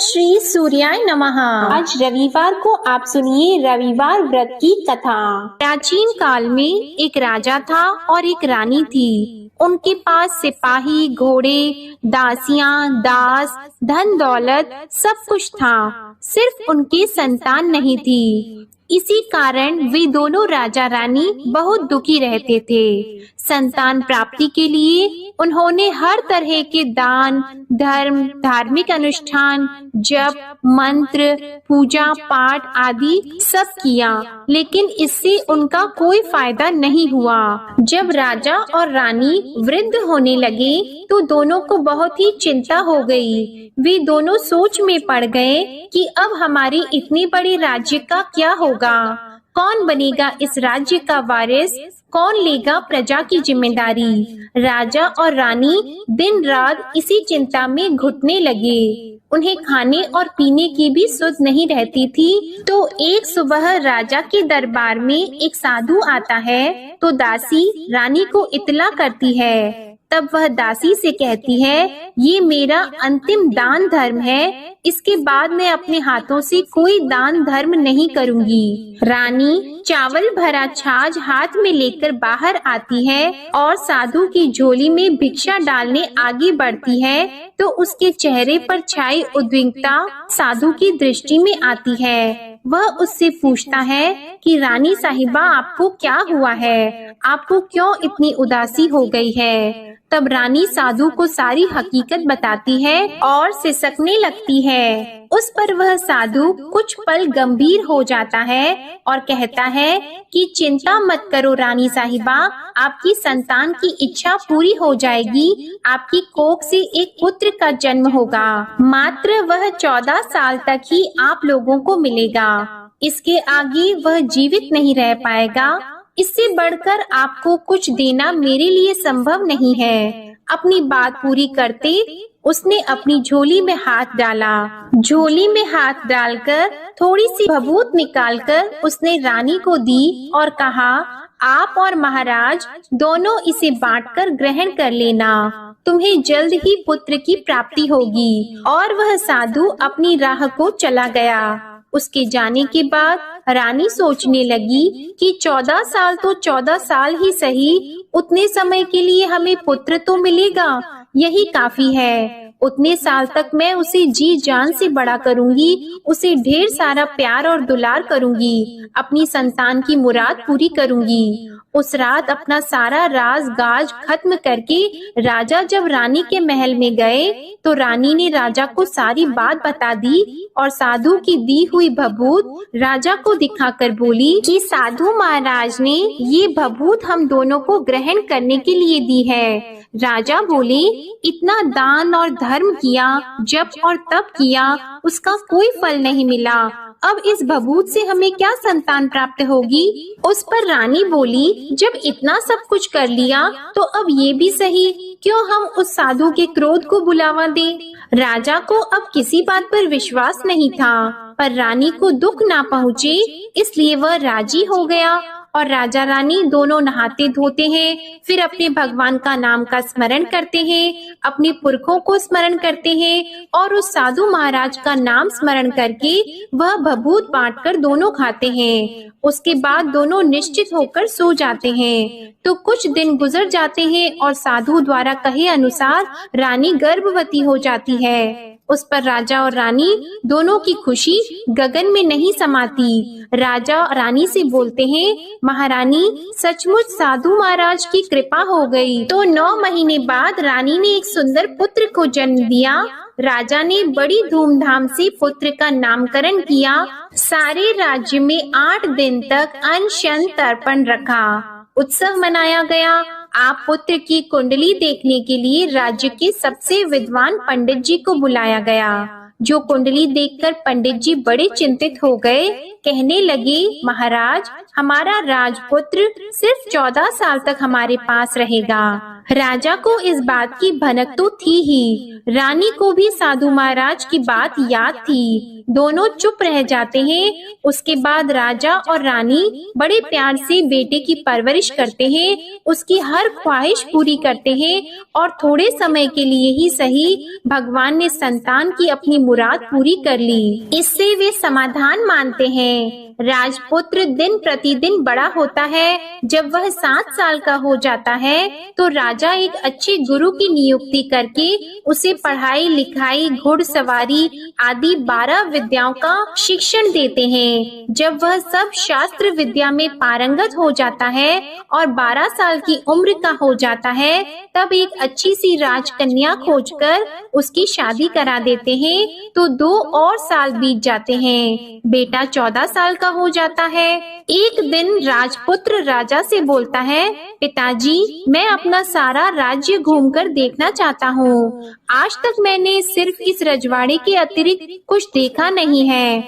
श्री सूर्याय नमः। आज रविवार को आप सुनिए रविवार व्रत की कथा। प्राचीन काल में एक राजा था और एक रानी थी। उनके पास सिपाही, घोड़े, दासियां, दास, धन दौलत सब कुछ था, सिर्फ उनकी संतान नहीं थी। इसी कारण वे दोनों राजा रानी बहुत दुखी रहते थे। संतान प्राप्ति के लिए उन्होंने हर तरह के दान, धर्म, धार्मिक अनुष्ठान, जप, मंत्र, पूजा पाठ आदि सब किया, लेकिन इससे उनका कोई फायदा नहीं हुआ। जब राजा और रानी वृद्ध होने लगे तो दोनों को बहुत ही चिंता हो गई। वे दोनों सोच में पड़ गए कि अब हमारे इतने बड़े राज्य का क्या होगा, कौन बनेगा इस राज्य का वारिस, कौन लेगा प्रजा की जिम्मेदारी। राजा और रानी दिन रात इसी चिंता में घुटने लगे। उन्हें खाने और पीने की भी सुध नहीं रहती थी। तो एक सुबह राजा के दरबार में एक साधु आता है तो दासी रानी को इत्तला करती है। तब वह दासी से कहती है, ये मेरा अंतिम दान धर्म है, इसके बाद मैं अपने हाथों से कोई दान धर्म नहीं करूंगी। रानी चावल भरा छाछ हाथ में लेकर बाहर आती है और साधु की झोली में भिक्षा डालने आगे बढ़ती है तो उसके चेहरे पर छाई उद्विग्नता साधु की दृष्टि में आती है। वह उससे पूछता है कि रानी साहिबा, आपको क्या हुआ है, आपको क्यों इतनी उदासी हो गई है। तब रानी साधु को सारी हकीकत बताती है और सिसकने लगती है। उस पर वह साधु कुछ पल गंभीर हो जाता है और कहता है कि चिंता मत करो रानी साहिबा, आपकी संतान की इच्छा पूरी हो जाएगी। आपकी कोख से एक पुत्र का जन्म होगा, मात्र वह 14 साल तक ही आप लोगों को मिलेगा। इसके आगे वह जीवित नहीं रह पाएगा। इससे बढ़कर आपको कुछ देना मेरे लिए संभव नहीं है। अपनी बात पूरी करते उसने अपनी झोली में हाथ डाला। झोली में हाथ डालकर थोड़ी सी भभूत निकालकर उसने रानी को दी और कहा, आप और महाराज दोनों इसे बांटकर ग्रहण कर लेना, तुम्हें जल्द ही पुत्र की प्राप्ति होगी। और वह साधु अपनी राह को चला गया। उसके जाने के बाद रानी सोचने लगी कि 14 साल तो 14 साल ही सही, उतने समय के लिए हमें पुत्र तो मिलेगा, यही काफी है। उतने साल तक मैं उसे जी जान से बड़ा करूंगी, उसे ढेर सारा प्यार और दुलार करूंगी, अपनी संतान की मुराद पूरी करूंगी। उस रात अपना सारा राज गाज खत्म करके राजा जब रानी के महल में गए तो रानी ने राजा को सारी बात बता दी और साधु की दी हुई भभूत राजा को दिखाकर बोली कि साधु महाराज ने ये भभूत हम दोनों को ग्रहण करने के लिए दी है। राजा बोले, इतना दान और धर्म किया, जप और तप किया, उसका कोई फल नहीं मिला। अब इस भभूत से हमें क्या संतान प्राप्त होगी। उस पर रानी बोली, जब इतना सब कुछ कर लिया तो अब ये भी सही, क्यों हम उस साधु के क्रोध को बुलावा दें। राजा को अब किसी बात पर विश्वास नहीं था, पर रानी को दुख ना पहुँचे इसलिए वह राजी हो गया। और राजा रानी दोनों नहाते धोते हैं, फिर अपने भगवान का नाम का स्मरण करते हैं, अपने पुरखों को स्मरण करते हैं और उस साधु महाराज का नाम स्मरण करके वह भभूत बांटकर दोनों खाते हैं। उसके बाद दोनों निश्चित होकर सो जाते हैं। तो कुछ दिन गुजर जाते हैं और साधु द्वारा कहे अनुसार रानी गर्भवती हो जाती है। उस पर राजा और रानी दोनों की खुशी गगन में नहीं समाती। राजा रानी से बोलते हैं, महारानी सचमुच साधु महाराज की कृपा हो गई। तो 9 महीने बाद रानी ने एक सुंदर पुत्र को जन्म दिया। राजा ने बड़ी धूमधाम से पुत्र का नामकरण किया। सारे राज्य में 8 दिन तक अन्न शन तर्पण रखा, उत्सव मनाया गया। आप पुत्र की कुंडली देखने के लिए राज्य के सबसे विद्वान पंडित जी को बुलाया गया। जो कुंडली देखकर पंडित जी बड़े चिंतित हो गए, कहने लगे, महाराज हमारा राजपुत्र सिर्फ 14 साल तक हमारे पास रहेगा। राजा को इस बात की भनक तो थी ही। रानी को भी साधु महाराज की बात याद थी। दोनों चुप रह जाते हैं। उसके बाद राजा और रानी बड़े प्यार से बेटे की परवरिश करते हैं, उसकी हर ख्वाहिश पूरी करते हैं और थोड़े समय के लिए ही सही भगवान ने संतान की अपनी मुराद पूरी कर ली। इससे वे समाधान मानते हैं। राजपुत्र दिन प्रतिदिन बड़ा होता है। जब वह 7 साल का हो जाता है तो राजा एक अच्छे गुरु की नियुक्ति करके उसे पढ़ाई लिखाई, घुड़सवारी आदि 12 विद्याओं का शिक्षण देते हैं। जब वह सब शास्त्र विद्या में पारंगत हो जाता है और 12 साल की उम्र का हो जाता है, तब एक अच्छी सी राजकन्या खोजकर उसकी शादी करा देते हैं। तो 2 और साल बीत जाते हैं। बेटा 14 साल का हो जाता है। एक दिन राजपुत्र राजा से बोलता है, पिताजी, मैं अपना सारा राज्य घूमकर देखना चाहता हूँ। आज तक मैंने सिर्फ इस रजवाड़े के अतिरिक्त कुछ देखा नहीं है।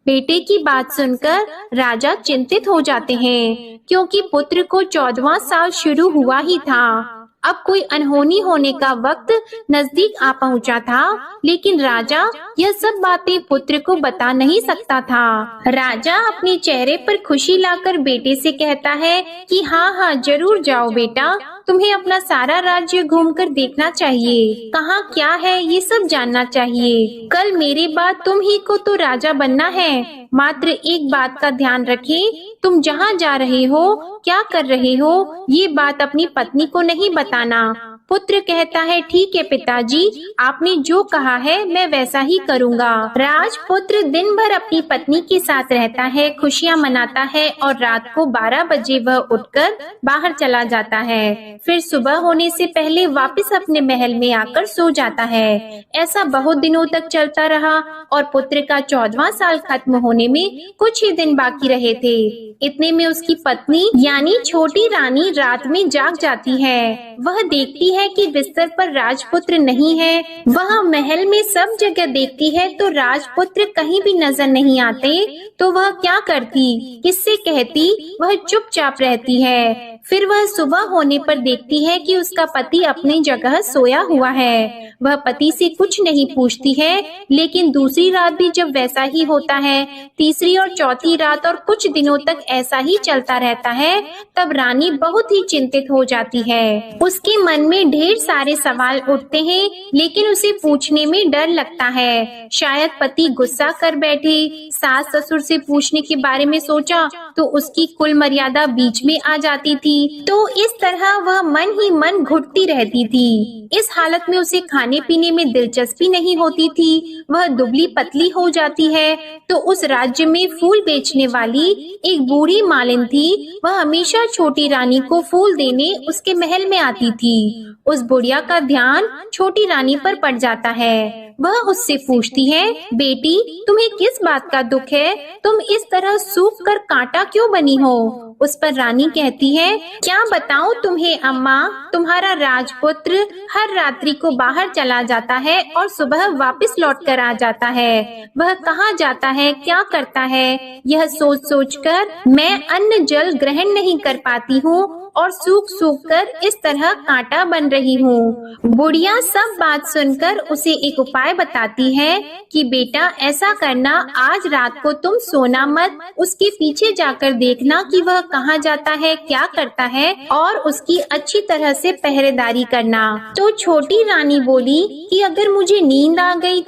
बेटे की बात सुनकर राजा चिंतित हो जाते हैं, क्योंकि पुत्र को 14वां साल शुरू हुआ ही था। अब कोई अनहोनी होने का वक्त नजदीक आ पहुंचा था, लेकिन राजा यह सब बातें पुत्र को बता नहीं सकता था। राजा अपने चेहरे पर खुशी लाकर बेटे से कहता है कि हाँ, जरूर जाओ बेटा, तुम्हें अपना सारा राज्य घूमकर देखना चाहिए। कहाँ क्या है ये सब जानना चाहिए। कल मेरे बाद तुम ही को तो राजा बनना है। मात्र एक बात का ध्यान रखें, तुम जहाँ जा रहे हो, क्या कर रहे हो, ये बात अपनी पत्नी को नहीं बताना। पुत्र कहता है, ठीक है पिताजी, आपने जो कहा है मैं वैसा ही करूँगा। राजपुत्र दिन भर अपनी पत्नी के साथ रहता है, खुशियाँ मनाता है और रात को 12 बजे वह उठकर बाहर चला जाता है। फिर सुबह होने से पहले वापस अपने महल में आकर सो जाता है। ऐसा बहुत दिनों तक चलता रहा और पुत्र का 14वां साल खत्म होने में कुछ ही दिन बाकी रहे थे। इतने में उसकी पत्नी यानी छोटी रानी रात में जाग जाती है। वह देखती है कि बिस्तर पर राजपुत्र नहीं है। वह महल में सब जगह देखती है तो राजपुत्र कहीं भी नजर नहीं आते। तो वह क्या करती, किससे कहती? वह चुपचाप रहती है। फिर वह सुबह होने पर देखती है कि उसका पति अपनी जगह सोया हुआ है। वह पति से कुछ नहीं पूछती है, लेकिन दूसरी रात भी जब वैसा ही होता है, तीसरी और चौथी रात और कुछ दिनों तक ऐसा ही चलता रहता है, तब रानी बहुत ही चिंतित हो जाती है। उसके मन में ढेर सारे सवाल उठते हैं, लेकिन उसे पूछने में डर लगता है। शायद पति गुस्सा कर बैठे। सास ससुर से पूछने के बारे में सोचा तो उसकी कुल मर्यादा बीच में आ जाती थी। तो इस तरह वह मन ही मन घुटती रहती थी। इस हालत में उसे खाने पीने में दिलचस्पी नहीं होती थी। वह दुबली पतली हो जाती है। तो उस राज्य में फूल बेचने वाली एक बूढ़ी मालिन थी। वह हमेशा छोटी रानी को फूल देने उसके महल में आती थी। उस बुढ़िया का ध्यान छोटी रानी पर पड़ जाता है। वह उससे पूछती है, बेटी, तुम्हें किस बात का दुख है? तुम इस तरह सूख कर कांटा क्यों बनी हो? उस पर रानी कहती है, क्या बताऊं तुम्हें अम्मा, तुम्हारा राजपुत्र हर रात्रि को बाहर चला जाता है और सुबह वापस लौट कर आ जाता है। वह कहाँ जाता है, क्या करता है, यह सोच सोच कर मैं अन्न जल ग्रहण नहीं कर पाती हूँ और सूख सूख कर इस तरह कांटा बन रही हूँ। बुढ़िया सब बात सुनकर उसे एक उपाय बताती है कि बेटा ऐसा करना, आज रात को तुम सोना मत, उसके पीछे जाकर देखना कि वह कहाँ जाता है, क्या करता है और उसकी अच्छी तरह से पहरेदारी करना। तो छोटी रानी बोली कि अगर मुझे नींद आ गई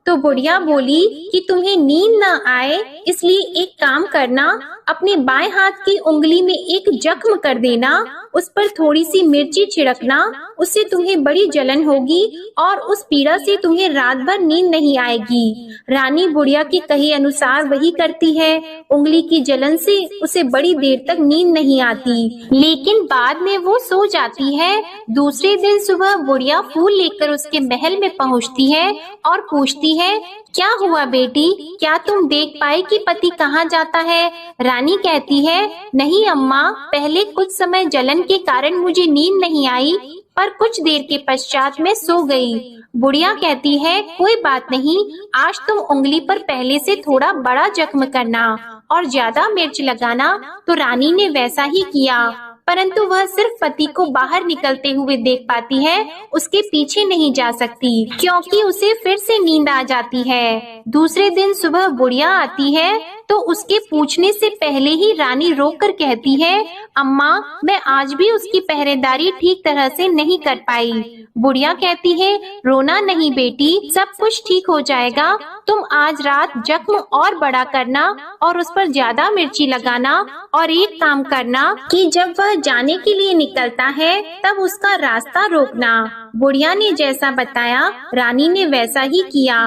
तो बुढ़िया बोली कि तुम्हें नींद न आए इसलिए एक काम करना, अपने बाएं हाथ की उंगली में एक जख्म कर देना, उस पर थोड़ी सी मिर्ची छिड़कना, उससे तुम्हें बड़ी जलन होगी और उस पीड़ा से तुम्हें रात भर नींद नहीं आएगी। रानी बुढ़िया के कहे अनुसार वही करती है। उंगली की जलन से उसे बड़ी देर तक नींद नहीं आती, लेकिन बाद में वो सो जाती है। दूसरे दिन सुबह बुढ़िया फूल लेकर उसके महल में पहुँचती है और पूछती है, क्या हुआ बेटी, क्या तुम देख पाई कि पति कहाँ जाता है? रानी कहती है, नहीं अम्मा, पहले कुछ समय जलन के कारण मुझे नींद नहीं आई, पर कुछ देर के पश्चात मैं सो गई। बुढ़िया कहती है, कोई बात नहीं, आज तुम उंगली पर पहले से थोड़ा बड़ा जख्म करना और ज्यादा मिर्च लगाना। तो रानी ने वैसा ही किया। परंतु वह सिर्फ पति को बाहर निकलते हुए देख पाती है, उसके पीछे नहीं जा सकती क्योंकि उसे फिर से नींद आ जाती है। दूसरे दिन सुबह बुढ़िया आती है तो उसके पूछने से पहले ही रानी रोककर कहती है, अम्मा, मैं आज भी उसकी पहरेदारी ठीक तरह से नहीं कर पाई। बुढ़िया कहती है, रोना नहीं बेटी, सब कुछ ठीक हो जाएगा। तुम आज रात जख्म और बड़ा करना और उस पर ज्यादा मिर्ची लगाना और एक काम करना कि जब वह जाने के लिए निकलता है तब उसका रास्ता रोकना। बुढ़िया ने जैसा बताया रानी ने वैसा ही किया।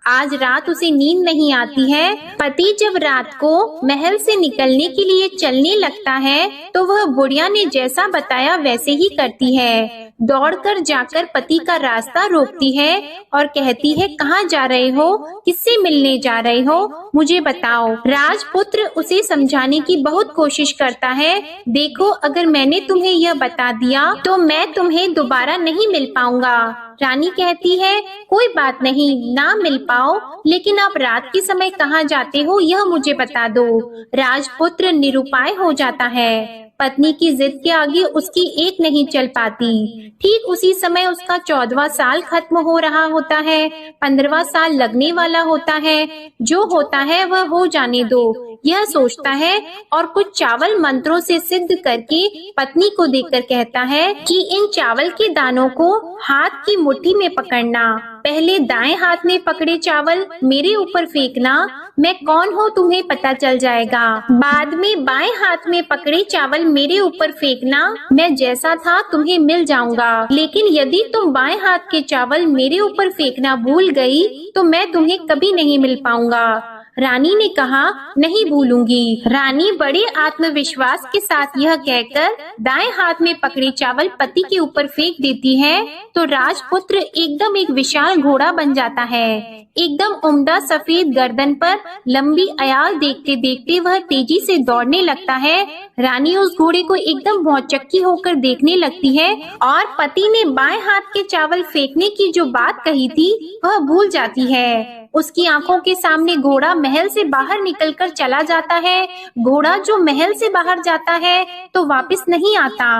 आज रात उसे नींद नहीं आती है। पति जब रात को महल से निकलने के लिए चलने लगता है तो वह बुढ़िया ने जैसा बताया वैसे ही करती है। दौड़कर जाकर पति का रास्ता रोकती है और कहती है, कहाँ जा रहे हो, किससे मिलने जा रहे हो, मुझे बताओ। राजपुत्र उसे समझाने की बहुत कोशिश करता है। देखो, अगर मैंने तुम्हें यह बता दिया तो मैं तुम्हें दोबारा नहीं मिल पाऊंगा। रानी कहती है, कोई बात नहीं, ना मिल पाओ, लेकिन आप रात के समय कहाँ जाते हो यह मुझे बता दो। राजपुत्र निरुपाय हो जाता है। पत्नी की जिद के आगे उसकी एक नहीं चल पाती। ठीक उसी समय उसका 14वां साल खत्म हो रहा होता है, 15वां साल लगने वाला होता है। जो होता है वह हो जाने दो, यह सोचता है और कुछ चावल मंत्रों से सिद्ध करके पत्नी को देकर कहता है कि इन चावल के दानों को हाथ की मुट्ठी में पकड़ना। पहले दाएं हाथ में पकड़े चावल मेरे ऊपर फेंकना, मैं कौन हूँ तुम्हें पता चल जाएगा। बाद में बाएं हाथ में पकड़े चावल मेरे ऊपर फेंकना, मैं जैसा था तुम्हें मिल जाऊंगा। लेकिन यदि तुम बाएं हाथ के चावल मेरे ऊपर फेंकना भूल गई तो मैं तुम्हें कभी नहीं मिल पाऊंगा। रानी ने कहा, नहीं भूलूंगी। रानी बड़े आत्मविश्वास के साथ यह कहकर दाएं हाथ में पकड़े चावल पति के ऊपर फेंक देती है तो राजपुत्र एकदम एक विशाल घोड़ा बन जाता है। एकदम उम्दा सफेद गर्दन पर लंबी अयाल देखते देखते वह तेजी से दौड़ने लगता है। रानी उस घोड़े को एकदम भौचक्की होकर देखने लगती है और पति ने बाएं हाथ के चावल फेंकने की जो बात कही थी वह भूल जाती है। उसकी आंखों के सामने घोड़ा महल से बाहर निकलकर चला जाता है। घोड़ा जो महल से बाहर जाता है तो वापस नहीं आता।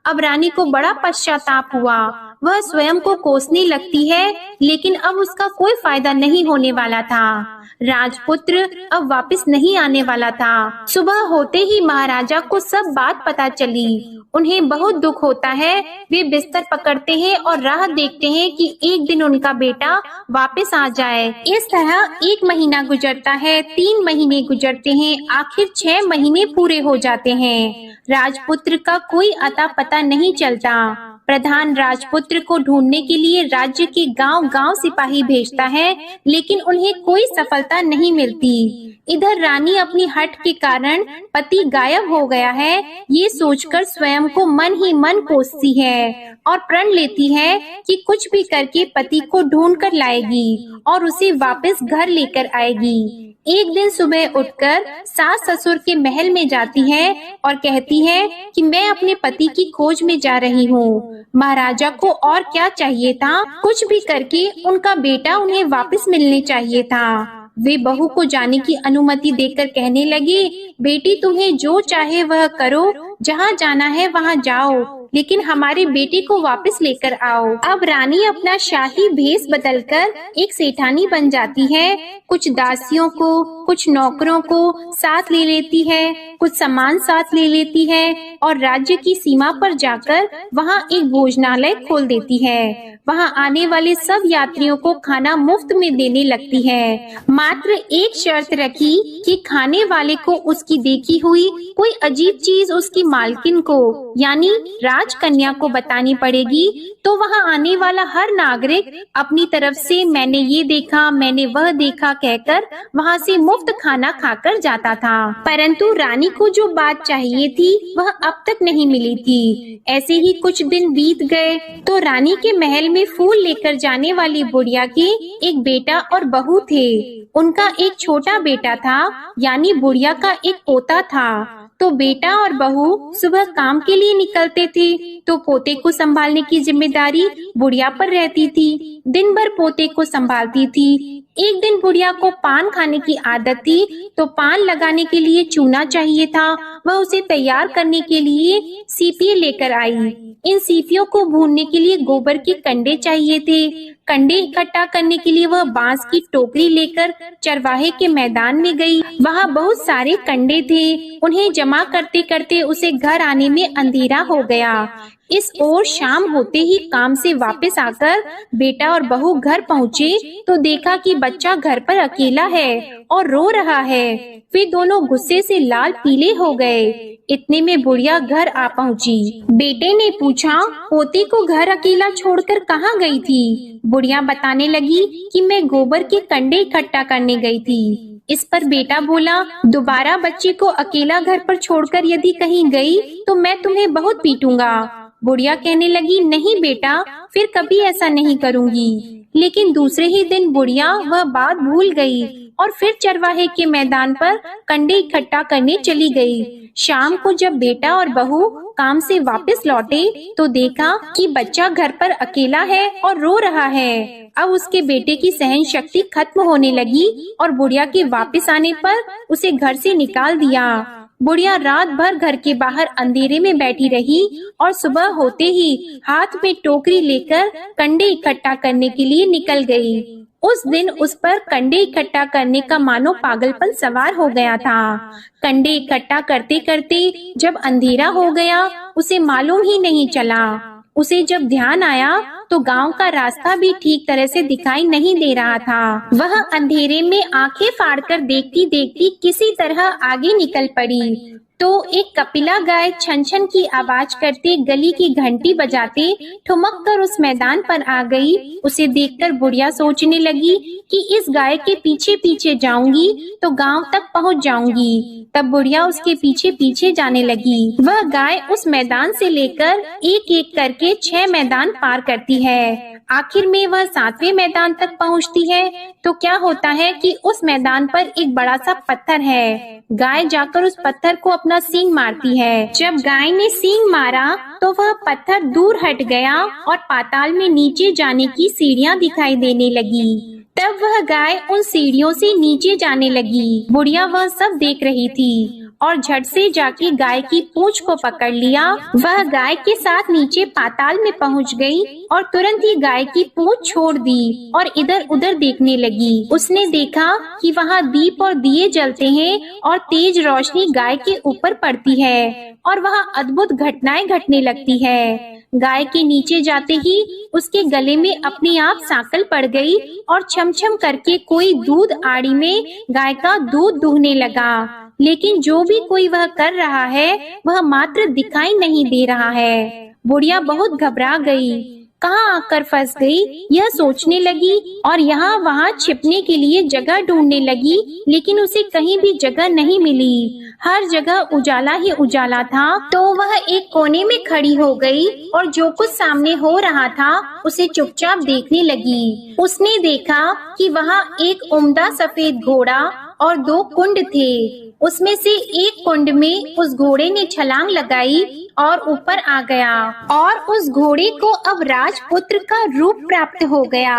अब रानी को बड़ा पश्चाताप हुआ। वह स्वयं को कोसने लगती है, लेकिन अब उसका कोई फायदा नहीं होने वाला था। राजपुत्र अब वापस नहीं आने वाला था। सुबह होते ही महाराजा को सब बात पता चली। उन्हें बहुत दुख होता है। वे बिस्तर पकड़ते हैं और राह देखते हैं कि एक दिन उनका बेटा वापस आ जाए। इस तरह 1 महीना गुजरता है, 3 महीने गुजरते हैं, आखिर 6 महीने पूरे हो जाते हैं। राजपुत्र का कोई अता पता नहीं चलता। प्रधान राजपुत्र को ढूंढने के लिए राज्य के गांव-गांव सिपाही भेजता है, लेकिन उन्हें कोई सफलता नहीं मिलती। इधर रानी अपनी हठ के कारण पति गायब हो गया है, ये सोचकर स्वयं को मन ही मन कोसती है और प्रण लेती है कि कुछ भी करके पति को ढूंढ कर लाएगी और उसे वापस घर लेकर आएगी। एक दिन सुबह उठकर सास ससुर के महल में जाती है और कहती है कि मैं अपने पति की खोज में जा रही हूँ। महाराजा को और क्या चाहिए था, कुछ भी करके उनका बेटा उन्हें वापस मिलने चाहिए था। वे बहू को जाने की अनुमति देकर कहने लगे, बेटी तुम्हें जो चाहे वह करो, जहाँ जाना है वहाँ जाओ, लेकिन हमारे बेटे को वापस लेकर आओ। अब रानी अपना शाही भेष बदलकर एक सेठानी बन जाती है। कुछ दासियों को, कुछ नौकरों को साथ ले लेती है, कुछ सामान साथ ले लेती है और राज्य की सीमा पर जाकर वहाँ एक भोजनालय खोल देती है। वहाँ आने वाले सब यात्रियों को खाना मुफ्त में देने लगती है। मात्र एक शर्त रखी कि खाने वाले को उसकी देखी हुई कोई अजीब चीज उसकी मालकिन को यानी राजकन्या को बतानी पड़ेगी, तो वहाँ आने वाला हर नागरिक अपनी तरफ से मैंने ये देखा, मैंने वह देखा कहकर वहाँ से मुफ्त खाना खाकर जाता था। परंतु रानी को जो बात चाहिए थी वह अब तक नहीं मिली थी। ऐसे ही कुछ दिन बीत गए तो रानी के महल में फूल लेकर जाने वाली बुढ़िया के एक बेटा और बहू थे। उनका एक छोटा बेटा था, यानी बुढ़िया का एक पोता था। तो बेटा और बहू सुबह काम के लिए निकलते थे तो पोते को संभालने की जिम्मेदारी बुढ़िया पर रहती थी। दिन भर पोते को संभालती थी। एक दिन बुढ़िया को पान खाने की आदत थी, तो पान लगाने के लिए चूना चाहिए था। वह उसे तैयार करने के लिए सीपी लेकर आई। इन सीपियों को भूनने के लिए गोबर के कंडे चाहिए थे। कंडे इकट्ठा करने के लिए वह बांस की टोकरी लेकर चरवाहे के मैदान में गई। वहाँ बहुत सारे कंडे थे। उन्हें जमा करते करते उसे घर आने में अंधेरा हो गया। इस ओर शाम होते ही काम से वापस आकर बेटा और बहू घर पहुँचे तो देखा कि बच्चा घर पर अकेला है और रो रहा है। वे दोनों गुस्से से लाल पीले हो गए। इतने में बुढ़िया घर आ पहुँची। बेटे ने पूछा, पोती को घर अकेला छोड़कर कहाँ गई थी? बुढ़िया बताने लगी कि मैं गोबर के कंडे इकट्ठा करने गई थी। इस पर बेटा बोला, दोबारा बच्चे को अकेला घर पर छोड़कर यदि कहीं गई तो मैं तुम्हें बहुत पीटूंगा। बुढ़िया कहने लगी, नहीं बेटा, फिर कभी ऐसा नहीं करूंगी। लेकिन दूसरे ही दिन बुढ़िया वह बात भूल गई और फिर चरवाहे के मैदान पर कंडे इकट्ठा करने चली गई। शाम को जब बेटा और बहू काम से वापस लौटे तो देखा कि बच्चा घर पर अकेला है और रो रहा है। अब उसके बेटे की सहन शक्ति खत्म होने लगी और बुढ़िया के वापस आने पर उसे घर से निकाल दिया। बुढ़िया रात भर घर के बाहर अंधेरे में बैठी रही और सुबह होते ही हाथ में टोकरी लेकर कंडे इकट्ठा करने के लिए निकल गई। उस दिन उस पर कंडे इकट्ठा करने का मानो पागलपन सवार हो गया था। कंडे इकट्ठा करते करते जब अंधेरा हो गया उसे मालूम ही नहीं चला। उसे जब ध्यान आया तो गांव का रास्ता भी ठीक तरह से दिखाई नहीं दे रहा था। वह अंधेरे में आंखें फाड़कर देखती देखती किसी तरह आगे निकल पड़ी तो एक कपिला गाय छन छन की आवाज करते गली की घंटी बजाते ठुमक कर उस मैदान पर आ गई। उसे देखकर बुढ़िया सोचने लगी कि इस गाय के पीछे पीछे जाऊंगी तो गांव तक पहुंच जाऊंगी। तब बुढ़िया उसके पीछे पीछे जाने लगी। वह गाय उस मैदान से लेकर एक एक करके 6 मैदान पार करती है। आखिर में वह 7वें मैदान तक पहुंचती है तो क्या होता है कि उस मैदान पर एक बड़ा सा पत्थर है। गाय जाकर उस पत्थर को अपना सींग मारती है। जब गाय ने सींग मारा तो वह पत्थर दूर हट गया और पाताल में नीचे जाने की सीढ़ियां दिखाई देने लगी। तब वह गाय उन सीढ़ियों से नीचे जाने लगी। बुढ़िया वह सब देख रही थी और झट से जाके गाय की पूंछ को पकड़ लिया। वह गाय के साथ नीचे पाताल में पहुंच गई और तुरंत ही गाय की पूंछ छोड़ दी और इधर उधर देखने लगी। उसने देखा कि वहाँ दीप और दिए जलते हैं और तेज रोशनी गाय के ऊपर पड़ती है और वहाँ अद्भुत घटनाएं घटने लगती है। गाय के नीचे जाते ही उसके गले में अपने आप सांकल पड़ गई और छम-छम करके कोई दूध आड़ी में गाय का दूध दूहने लगा। लेकिन जो भी कोई वह कर रहा है वह मात्र दिखाई नहीं दे रहा है। बुढ़िया बहुत घबरा गई, कहाँ आकर फंस गई यह सोचने लगी और यहाँ वहाँ छिपने के लिए जगह ढूंढने लगी। लेकिन उसे कहीं भी जगह नहीं मिली। हर जगह उजाला ही उजाला था। तो वह एक कोने में खड़ी हो गई और जो कुछ सामने हो रहा था उसे चुपचाप देखने लगी। उसने देखा कि वहाँ एक उम्दा सफेद घोड़ा और 2 कुंड थे। उसमें से एक कुंड में उस घोड़े ने छलांग लगाई और ऊपर आ गया और उस घोड़े को अब राजपुत्र का रूप प्राप्त हो गया।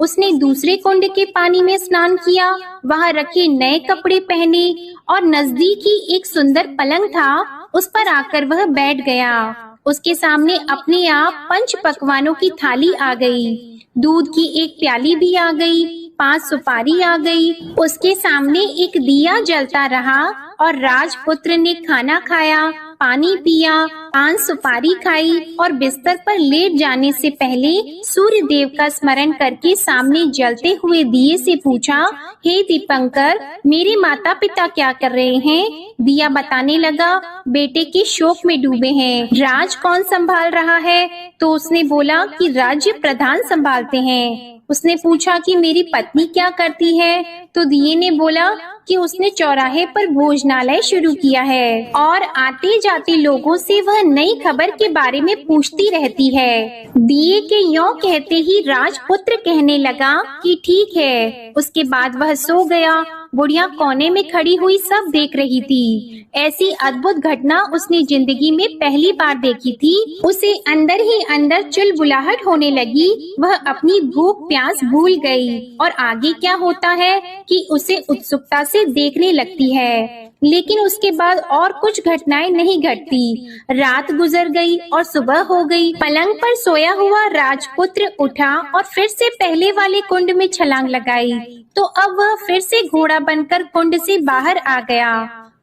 उसने दूसरे कुंड के पानी में स्नान किया, वहाँ रखे नए कपड़े पहने और नजदीक ही एक सुंदर पलंग था, उस पर आकर वह बैठ गया। उसके सामने अपने आप 5 पकवानों की थाली आ गई। दूध की एक प्याली भी आ गई, 5 सुपारी आ गई। उसके सामने एक दिया जलता रहा और राजपुत्र ने खाना खाया, पानी पिया, 5 सुपारी खाई और बिस्तर पर लेट जाने से पहले सूर्य देव का स्मरण करके सामने जलते हुए दिए से पूछा, हे दीपंकर, मेरे माता पिता क्या कर रहे हैं? दिया बताने लगा, बेटे के शोक में डूबे हैं। राज कौन संभाल रहा है? तो उसने बोला कि राज्य प्रधान संभालते हैं। उसने पूछा कि मेरी पत्नी क्या करती है? तो दिए ने बोला कि उसने चौराहे पर भोजनालय शुरू किया है और आते जाते लोगों से वह नई खबर के बारे में पूछती रहती है। दिए के यों कहते ही राजपुत्र कहने लगा कि ठीक है। उसके बाद वह सो गया बुढ़िया कोने में खड़ी हुई सब देख रही थी। ऐसी अद्भुत घटना उसने जिंदगी में पहली बार देखी थी। उसे अंदर ही अंदर चुलबुलाहट होने लगी। वह अपनी भूख प्यास भूल गई और आगे क्या होता है कि उसे उत्सुकता से देखने लगती है। लेकिन उसके बाद और कुछ घटनाएं नहीं घटती। रात गुजर गई और सुबह हो गई। पलंग पर सोया हुआ राजपुत्र उठा और फिर से पहले वाले कुंड में छलांग लगाई। तो अब वह फिर से घोड़ा बनकर कुंड से बाहर आ गया।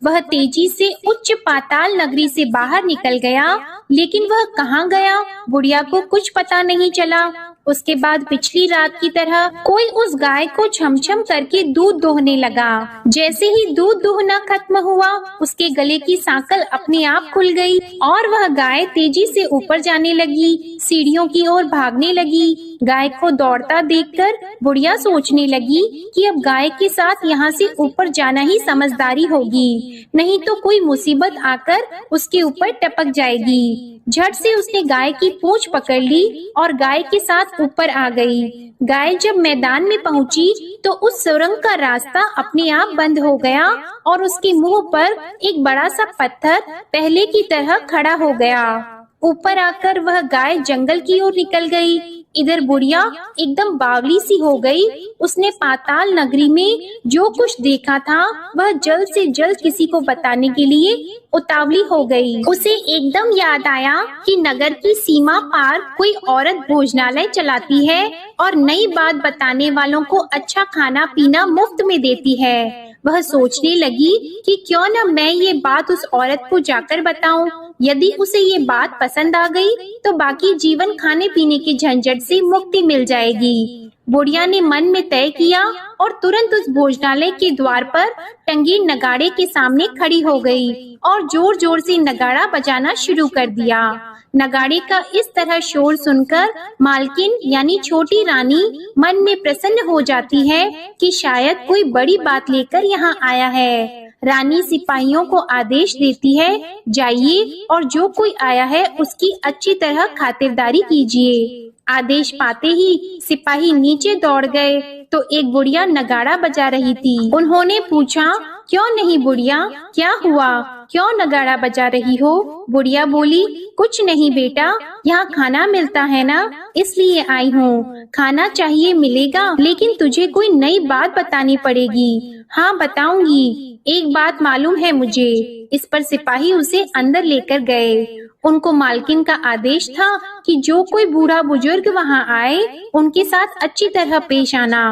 वह तेजी से उच्च पाताल नगरी से बाहर निकल गया, लेकिन वह कहाँ गया बुढ़िया को कुछ पता नहीं चला। उसके बाद पिछली रात की तरह कोई उस गाय को छमछम करके दूध दोहने लगा। जैसे ही दूध दोहना खत्म हुआ, उसके गले की सांकल अपने आप खुल गई और वह गाय तेजी से ऊपर जाने लगी, सीढ़ियों की ओर भागने लगी। गाय को दौड़ता देखकर बुढ़िया सोचने लगी कि अब गाय के साथ यहाँ से ऊपर जाना ही समझदारी होगी, नहीं तो कोई मुसीबत आकर उसके ऊपर टपक जाएगी। झट से उसने गाय की पूंछ पकड़ ली और गाय के साथ ऊपर आ गई। गाय जब मैदान में पहुंची तो उस सुरंग का रास्ता अपने आप बंद हो गया और उसके मुंह पर एक बड़ा सा पत्थर पहले की तरह खड़ा हो गया। ऊपर आकर वह गाय जंगल की ओर निकल गई। इधर बुढ़िया एकदम बावली सी हो गई। उसने पाताल नगरी में जो कुछ देखा था वह जल्द से जल्द किसी को बताने के लिए उतावली हो गई। उसे एकदम याद आया कि नगर की सीमा पार कोई औरत भोजनालय चलाती है और नई बात बताने वालों को अच्छा खाना पीना मुफ्त में देती है। वह सोचने लगी कि क्यों न मैं ये बात उस औरत को जाकर बताऊं। यदि उसे ये बात पसंद आ गई तो बाकी जीवन खाने पीने के झंझट से मुक्ति मिल जाएगी। बुढ़िया ने मन में तय किया और तुरंत उस भोजनालय के द्वार पर टंगे नगाड़े के सामने खड़ी हो गई और जोर जोर से नगाड़ा बजाना शुरू कर दिया। नगाड़े का इस तरह शोर सुनकर मालकिन यानी छोटी रानी मन में प्रसन्न हो जाती है कि शायद कोई बड़ी बात लेकर यहाँ आया है। रानी सिपाहियों को आदेश देती है, जाइए और जो कोई आया है उसकी अच्छी तरह खातिरदारी कीजिए। आदेश पाते ही सिपाही नीचे दौड़ गए तो एक बुढ़िया नगाड़ा बजा रही थी। उन्होंने पूछा, क्यों नहीं बुढ़िया, क्या हुआ, क्यों नगाड़ा बजा रही हो? बुढ़िया बोली, कुछ नहीं बेटा, यहाँ खाना मिलता है ना, इसलिए आई हूँ। खाना चाहिए मिलेगा, लेकिन तुझे कोई नई बात बतानी पड़ेगी। हाँ बताऊंगी, एक बात मालूम है मुझे। इस पर सिपाही उसे अंदर लेकर गए। उनको मालकिन का आदेश था कि जो कोई बूढ़ा बुजुर्ग वहाँ आए उनके साथ अच्छी तरह पेश आना,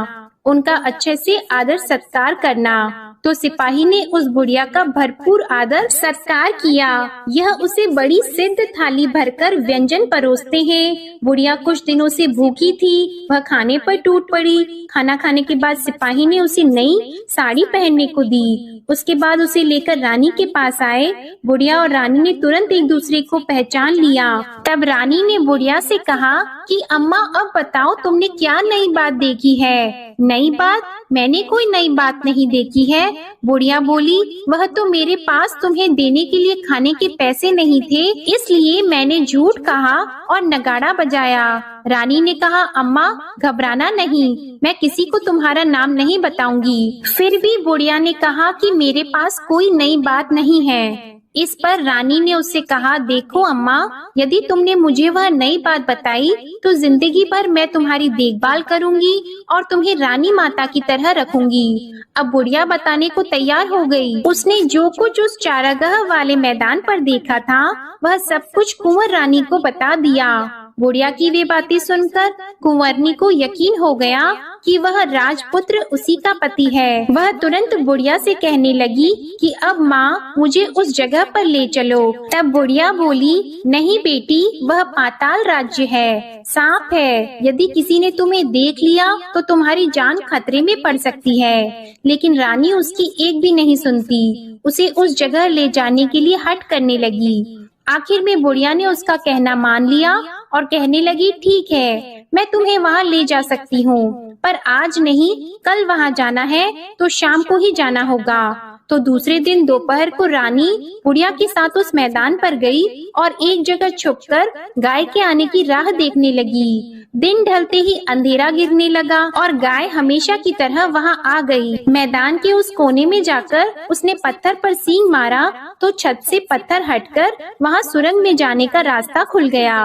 उनका अच्छे से आदर सत्कार करना। तो सिपाही ने उस बुढ़िया का भरपूर आदर सत्कार किया। यह उसे बड़ी सिद्ध थाली भरकर व्यंजन परोसते हैं। बुढ़िया कुछ दिनों से भूखी थी, वह खाने पर टूट पड़ी। खाना खाने के बाद सिपाही ने उसे नई साड़ी पहनने को दी। उसके बाद उसे लेकर रानी के पास आए। बुढ़िया और रानी ने तुरंत एक दूसरे को पहचान लिया। तब रानी ने बुढ़िया से कहा कि अम्मा अब बताओ तुमने क्या नई बात देखी है? नई बात? मैंने कोई नई बात नहीं देखी है। बुढ़िया बोली, वह तो मेरे पास तुम्हें देने के लिए खाने के पैसे नहीं थे, इसलिए मैंने झूठ कहा और नगाड़ा बजाया। रानी ने कहा, अम्मा घबराना नहीं, मैं किसी को तुम्हारा नाम नहीं बताऊंगी। फिर भी बुढ़िया ने कहा कि मेरे पास कोई नई बात नहीं है। इस पर रानी ने उससे कहा, देखो अम्मा, यदि तुमने मुझे वह नई बात बताई तो जिंदगी भर मैं तुम्हारी देखभाल करूंगी और तुम्हें रानी माता की तरह रखूंगी। अब बुढ़िया बताने को तैयार हो गई। उसने जो कुछ उस चारागाह वाले मैदान पर देखा था वह सब कुछ कुंवर रानी को बता दिया। बुढ़िया की वे बातें सुनकर कुंवरनी को यकीन हो गया कि वह राजपुत्र उसी का पति है। वह तुरंत बुढ़िया से कहने लगी कि अब माँ मुझे उस जगह पर ले चलो। तब बुढ़िया बोली, नहीं बेटी, वह पाताल राज्य है, सांप है। यदि किसी ने तुम्हें देख लिया तो तुम्हारी जान खतरे में पड़ सकती है। लेकिन रानी उसकी एक भी नहीं सुनती, उसे उस जगह ले जाने के लिए हठ करने लगी। आखिर में बुढ़िया ने उसका कहना मान लिया और कहने लगी, ठीक है, मैं तुम्हें वहाँ ले जा सकती हूँ, पर आज नहीं, कल वहाँ जाना है तो शाम को ही जाना होगा। तो दूसरे दिन दोपहर को रानी बुढ़िया के साथ उस मैदान पर गई और एक जगह छुपकर गाय के आने की राह देखने लगी। दिन ढलते ही अंधेरा गिरने लगा और गाय हमेशा की तरह वहां आ गई। मैदान के उस कोने में जाकर उसने पत्थर पर सींग मारा तो छत से पत्थर हटकर वहां सुरंग में जाने का रास्ता खुल गया।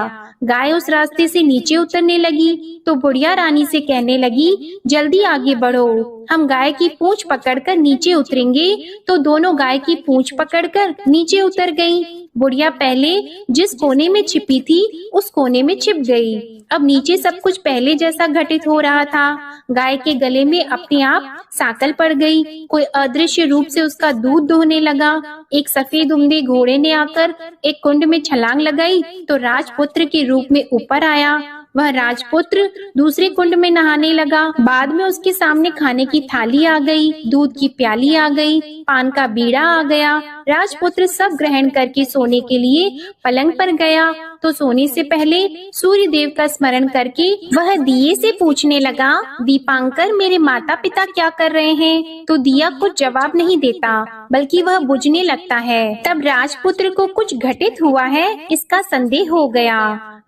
गाय उस रास्ते से नीचे उतरने लगी तो बुढ़िया रानी से कहने लगी, जल्दी आगे बढ़ो, हम गाय की पूंछ पकड़कर नीचे उतरेंगे। तो दोनों गाय की पूंछ पकड़कर नीचे उतर गईं। बुढ़िया पहले जिस कोने में छिपी थी उस कोने में छिप गई। अब नीचे सब कुछ पहले जैसा घटित हो रहा था। गाय के गले में अपने आप सांकल पड़ गई। कोई अदृश्य रूप से उसका दूध दोहने लगा। एक सफेद उम्दे घोड़े ने आकर एक कुंड में छलांग लगाई तो राजपुत्र के रूप में ऊपर आया। वह राजपुत्र दूसरे कुंड में नहाने लगा। बाद में उसके सामने खाने की थाली आ गई, दूध की प्याली आ गई, पान का बीड़ा आ गया। राजपुत्र सब ग्रहण करके सोने के लिए पलंग पर गया तो सोने से पहले सूर्य देव का स्मरण करके वह दिए से पूछने लगा, दीपांकर मेरे माता पिता क्या कर रहे हैं? तो दिया कुछ जवाब नहीं देता बल्कि वह बुझने लगता है। तब राजपुत्र को कुछ घटित हुआ है इसका संदेह हो गया।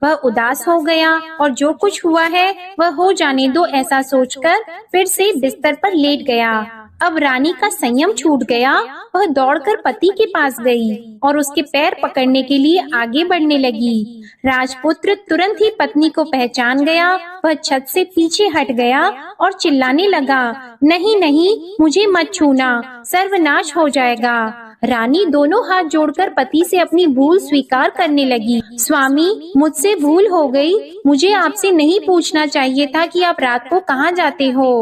वह उदास हो गया और जो कुछ हुआ है वह हो जाने दो ऐसा सोचकर फिर से बिस्तर पर लेट गया। अब रानी का संयम छूट गया। वह दौड़कर पति के पास गई और उसके पैर पकड़ने के लिए आगे बढ़ने लगी। राजपुत्र तुरंत ही पत्नी को पहचान गया। वह छत से पीछे हट गया और चिल्लाने लगा, नहीं नहीं, मुझे मत छूना, सर्वनाश हो जाएगा। रानी दोनों हाथ जोड़कर पति से अपनी भूल स्वीकार करने लगी। स्वामी, मुझसे भूल हो गई। मुझे आपसे नहीं पूछना चाहिए था कि आप रात को कहाँ जाते हो।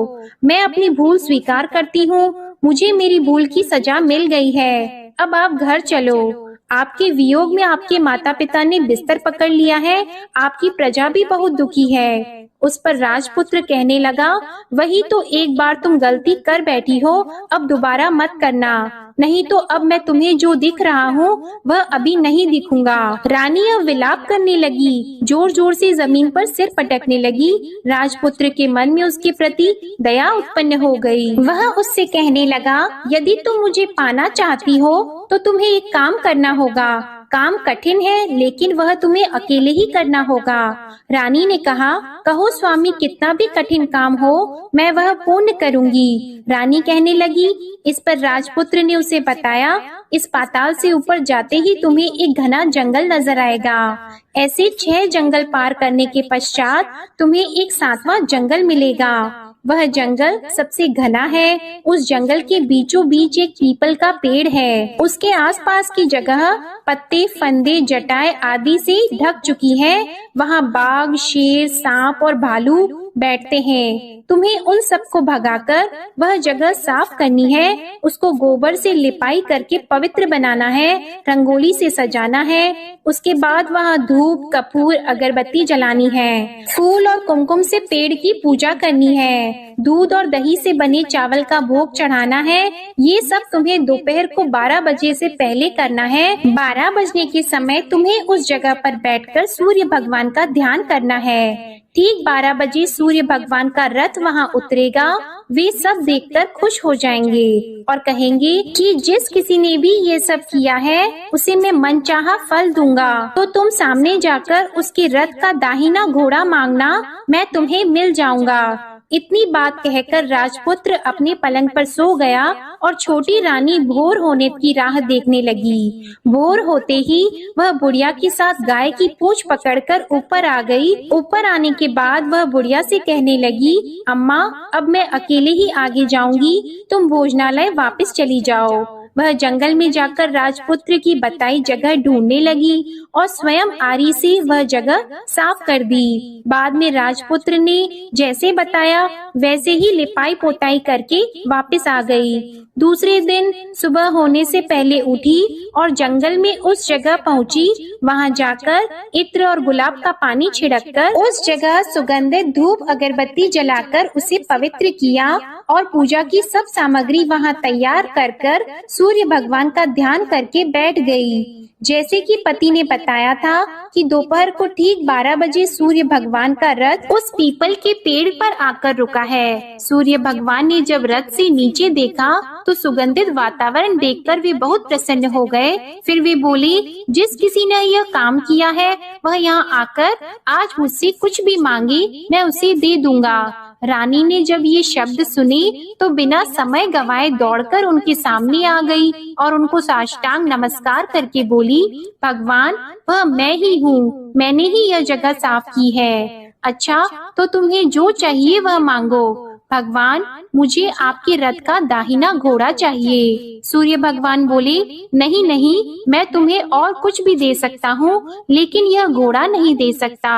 मैं अपनी भूल स्वीकार करती हूँ। मुझे मेरी भूल की सजा मिल गई है। अब आप घर चलो। आपके वियोग में आपके माता पिता ने बिस्तर पकड़ लिया है। आपकी प्रजा भी बहुत दुखी है। उस पर राजपुत्र कहने लगा, वही तो एक बार तुम गलती कर बैठी हो, अब दोबारा मत करना, नहीं तो अब मैं तुम्हें जो दिख रहा हूँ वह अभी नहीं दिखूंगा। रानी अब विलाप करने लगी, जोर जोर से जमीन पर सिर पटकने लगी। राजपुत्र के मन में उसके प्रति दया उत्पन्न हो गई। वह उससे कहने लगा, यदि तुम मुझे पाना चाहती हो तो तुम्हें एक काम करना होगा। काम कठिन है लेकिन वह तुम्हें अकेले ही करना होगा। रानी ने कहा, कहो स्वामी, कितना भी कठिन काम हो मैं वह पूर्ण करूंगी। रानी कहने लगी। इस पर राजपुत्र ने उसे बताया, इस पाताल से ऊपर जाते ही तुम्हें एक घना जंगल नजर आएगा। ऐसे 6 जंगल पार करने के पश्चात तुम्हें एक 7वां जंगल मिलेगा। वह जंगल सबसे घना है। उस जंगल के बीचों बीच एक पीपल का पेड़ है। उसके आसपास की जगह पत्ते, फंदे, जटाएं आदि से ढक चुकी है। वहाँ बाघ, शेर, सांप और भालू बैठते हैं। तुम्हें उन सबको भगाकर वह जगह साफ करनी है। उसको गोबर से लिपाई करके पवित्र बनाना है, रंगोली से सजाना है। उसके बाद वहाँ धूप, कपूर, अगरबत्ती जलानी है। फूल और कुमकुम से पेड़ की पूजा करनी है। दूध और दही से बने चावल का भोग चढ़ाना है। ये सब तुम्हें दोपहर को 12 बजे से पहले करना है। 12 बजने के समय तुम्हें उस जगह पर बैठकर सूर्य भगवान का ध्यान करना है। ठीक 12 बजे सूर्य भगवान का रथ वहाँ उतरेगा। वे सब देखकर खुश हो जाएंगे और कहेंगे कि जिस किसी ने भी ये सब किया है उसे मैं मनचाहा फल दूंगा। तो तुम सामने जाकर उसके रथ का दाहिना घोड़ा मांगना, मैं तुम्हें मिल जाऊंगा। इतनी बात कहकर राजपुत्र अपने पलंग पर सो गया और छोटी रानी भोर होने की राह देखने लगी। भोर होते ही वह बुढ़िया के साथ गाय की पूंछ पकड़कर ऊपर आ गई। ऊपर आने के बाद वह बुढ़िया से कहने लगी, अम्मा, अब मैं अकेले ही आगे जाऊंगी, तुम भोजनालय वापस चली जाओ। वह जंगल में जाकर राजपुत्र की बताई जगह ढूंढने लगी और स्वयं आरी से वह जगह साफ कर दी। बाद में राजपुत्र ने जैसे बताया वैसे ही लिपाई पोताई करके वापस आ गई। दूसरे दिन सुबह होने से पहले उठी और जंगल में उस जगह पहुंची। वहां जाकर इत्र और गुलाब का पानी छिड़ककर उस जगह सुगंधित धूप अगरबत्ती जलाकर उसे पवित्र किया और पूजा की सब सामग्री वहां तैयार कर सूर्य भगवान का ध्यान करके बैठ गई। जैसे कि पति ने बताया था कि दोपहर को ठीक 12 बजे सूर्य भगवान का रथ उस पीपल के पेड़ पर आकर रुका है। सूर्य भगवान ने जब रथ से नीचे देखा तो तो सुगंधित वातावरण देखकर वे बहुत प्रसन्न हो गए। फिर वे बोली, जिस किसी ने यह काम किया है वह यहाँ आकर आज मुझसे कुछ भी मांगे मैं उसे दे दूंगा। रानी ने जब ये शब्द सुने तो बिना समय गंवाए दौड़कर उनके सामने आ गई और उनको साष्टांग नमस्कार करके बोली, भगवान वह मैं ही हूँ, मैंने ही यह जगह साफ की है। अच्छा, तो तुम्हें जो चाहिए वह मांगो। भगवान, मुझे आपके रथ का दाहिना घोड़ा चाहिए। सूर्य भगवान बोले, नहीं नहीं, मैं तुम्हें और कुछ भी दे सकता हूँ, लेकिन यह घोड़ा नहीं दे सकता।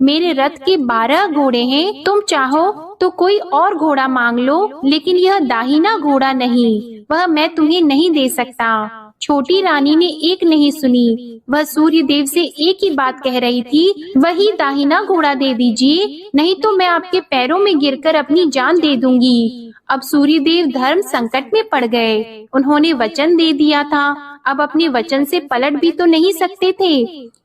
मेरे रथ के 12 घोड़े हैं, तुम चाहो तो कोई और घोड़ा मांग लो, लेकिन यह दाहिना घोड़ा नहीं, वह मैं तुम्हें नहीं दे सकता। छोटी रानी ने एक नहीं सुनी, वह सूर्य देव से एक ही बात कह रही थी, वही दाहिना घोड़ा दे दीजिए, नहीं तो मैं आपके पैरों में गिरकर अपनी जान दे दूंगी। अब सूर्य देव धर्म संकट में पड़ गए। उन्होंने वचन दे दिया था, अब अपने वचन से पलट भी तो नहीं सकते थे।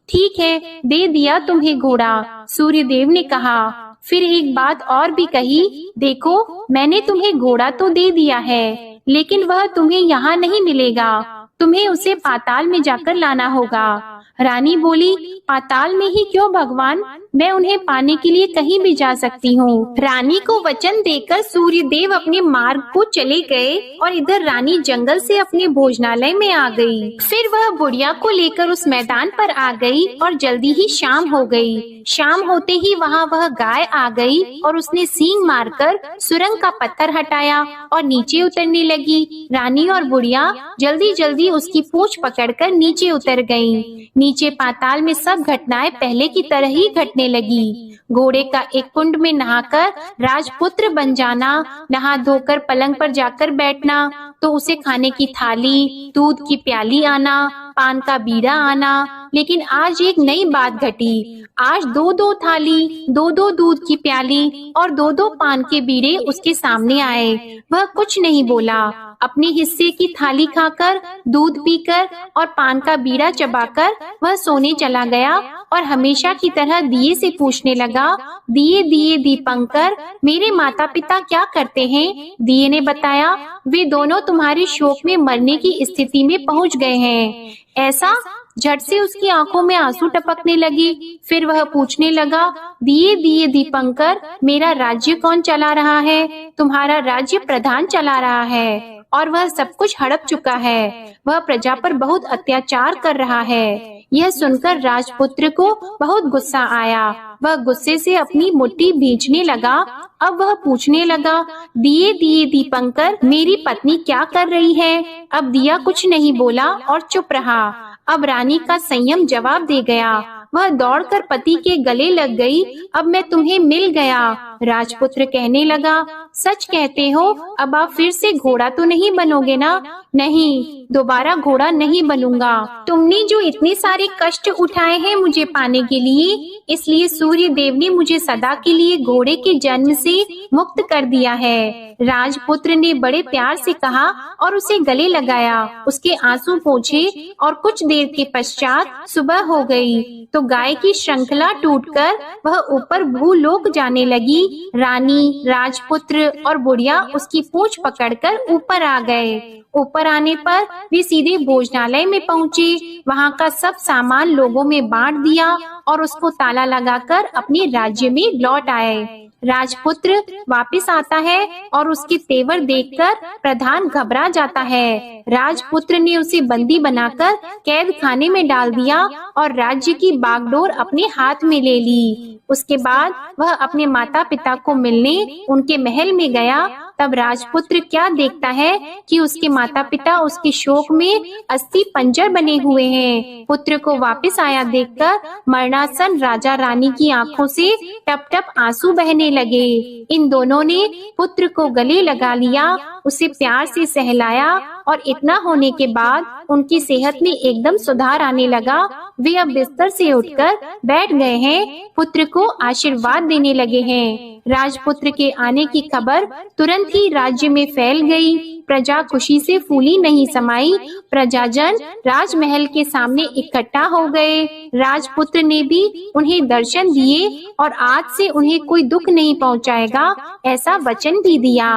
ठीक है, दे दिया तुम्हें घोड़ा, सूर्य देव ने कहा। फिर एक बात और भी कही, देखो मैंने तुम्हें घोड़ा तो दे दिया है, लेकिन वह तुम्हें यहाँ नहीं मिलेगा, तुम्हें उसे पाताल में जाकर लाना होगा। रानी बोली, पाताल में ही क्यों भगवान, मैं उन्हें पाने के लिए कहीं भी जा सकती हूँ। रानी को वचन देकर सूर्य देव अपने मार्ग को चले गए और इधर रानी जंगल से अपने भोजनालय में आ गई। फिर वह बुढ़िया को लेकर उस मैदान पर आ गई और जल्दी ही शाम हो गई। शाम होते ही वहाँ वह गाय आ गई और उसने सींग मारकर सुरंग का पत्थर हटाया और नीचे उतरने लगी। रानी और बुढ़िया जल्दी जल्दी उसकी पूंछ पकड़कर नीचे उतर गईं। नीचे पाताल में सब घटनाएं पहले की तरह ही घटने लगी। घोड़े का एक कुंड में नहाकर राजपुत्र बन जाना, नहा धोकर पलंग पर जाकर बैठना, तो उसे खाने की थाली, दूध की प्याली आना, पान का बीड़ा आना। लेकिन आज एक नई बात घटी। आज 2-2 थाली, 2-2 दूध की प्याली और 2-2 पान के बीड़े उसके सामने आए। वह कुछ नहीं बोला। अपने हिस्से की थाली खाकर, दूध पीकर और पान का बीड़ा चबाकर वह सोने चला गया और हमेशा की तरह दिए से पूछने लगा, दिए दिए दीपंकर, मेरे माता पिता क्या करते हैं? दिए ने बताया, वे दोनों तुम्हारे शोक में मरने की स्थिति में पहुंच गए हैं। ऐसा? झट से उसकी आंखों में आंसू टपकने लगे। फिर वह पूछने लगा, दिए दिए दीपंकर, मेरा राज्य कौन चला रहा है? तुम्हारा राज्य प्रधान चला रहा है और वह सब कुछ हड़प चुका है। वह प्रजा पर बहुत अत्याचार कर रहा है। यह सुनकर राजपुत्र को बहुत गुस्सा आया। वह गुस्से से अपनी मुट्ठी भींचने लगा। अब वह पूछने लगा, दिए दिए दीपंकर, मेरी पत्नी क्या कर रही है? अब दिया कुछ नहीं बोला और चुप रहा। अब रानी का संयम जवाब दे गया। वह दौड़कर पति के गले लग गई। अब मैं तुम्हें मिल गया। राजपुत्र कहने लगा, सच कहते हो? अब आप फिर से घोड़ा तो नहीं बनोगे ना? नहीं, दोबारा घोड़ा नहीं बनूंगा। तुमने जो इतने सारे कष्ट उठाए हैं मुझे पाने के लिए, इसलिए सूर्य देव ने मुझे सदा के लिए घोड़े के जन्म से मुक्त कर दिया है। राजपुत्र ने बड़े प्यार से कहा और उसे गले लगाया। उसके आंसू पोंछे और कुछ देर के पश्चात सुबह हो गई तो गाय की श्रृंखला टूटकर वह ऊपर भूलोक जाने लगी। रानी, राजपुत्र और बुढ़िया उसकी पूंछ पकड़कर ऊपर आ गए। ऊपर आने पर वे सीधे भोजनालय में पहुँचे। वहाँ का सब सामान लोगों में बांट दिया और उसको ताला लगाकर अपने राज्य में लौट आए। राजपुत्र वापस आता है और उसके तेवर देखकर प्रधान घबरा जाता है। राजपुत्र ने उसे बंदी बनाकर कैद खाने में डाल दिया और राज्य की बागडोर अपने हाथ में ले ली। उसके बाद वह अपने माता पिता को मिलने उनके महल में गया। तब राजपुत्र क्या देखता है कि उसके माता पिता उसके शोक में अस्थि पंजर बने हुए हैं। पुत्र को वापस आया देखकर मरणासन राजा रानी की आंखों से टप टप आंसू बहने लगे। इन दोनों ने पुत्र को गले लगा लिया, उसे प्यार से सहलाया और इतना होने के बाद उनकी सेहत में एकदम सुधार आने लगा। वे अब बिस्तर से उठकर बैठ गए हैं, पुत्र को आशीर्वाद देने लगे हैं। राजपुत्र के आने की खबर तुरंत ही राज्य में फैल गई। प्रजा खुशी से फूली नहीं समाई। प्रजाजन राजमहल के सामने इकट्ठा हो गए। राजपुत्र ने भी उन्हें दर्शन दिए और आज से उन्हें कोई दुख नहीं पहुंचाएगा, ऐसा वचन भी दिया।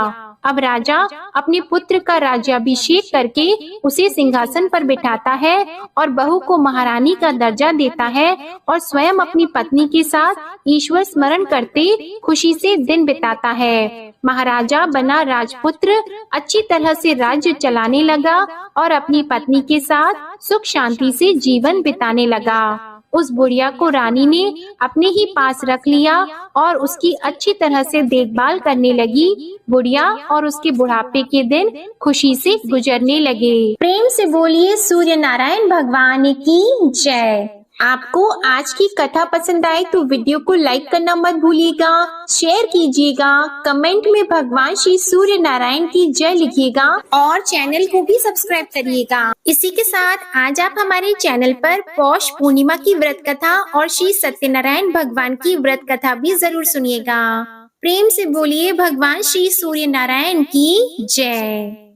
अब राजा अपने पुत्र का राज्याभिषेक करके उसे सिंहासन पर बिठाता है और बहू को महारानी का दर्जा देता है और स्वयं अपनी पत्नी के साथ ईश्वर स्मरण करते खुशी से दिन बिताता है। महाराजा बना राजपुत्र अच्छी तरह से राज्य चलाने लगा और अपनी पत्नी के साथ सुख शांति से जीवन बिताने लगा। उस बुढ़िया को रानी ने अपने ही पास रख लिया और उसकी अच्छी तरह से देखभाल करने लगी। बुढ़िया और उसके बुढ़ापे के दिन खुशी से गुजरने लगे। प्रेम से बोलिए सूर्य नारायण भगवान की जय। आपको आज की कथा पसंद आए तो वीडियो को लाइक करना मत भूलिएगा, शेयर कीजिएगा, कमेंट में भगवान श्री सूर्य नारायण की जय लिखिएगा और चैनल को भी सब्सक्राइब करिएगा। इसी के साथ आज आप हमारे चैनल पर पौष पूर्णिमा की व्रत कथा और श्री सत्यनारायण भगवान की व्रत कथा भी जरूर सुनिएगा। प्रेम से बोलिए भगवान श्री सूर्य नारायण की जय।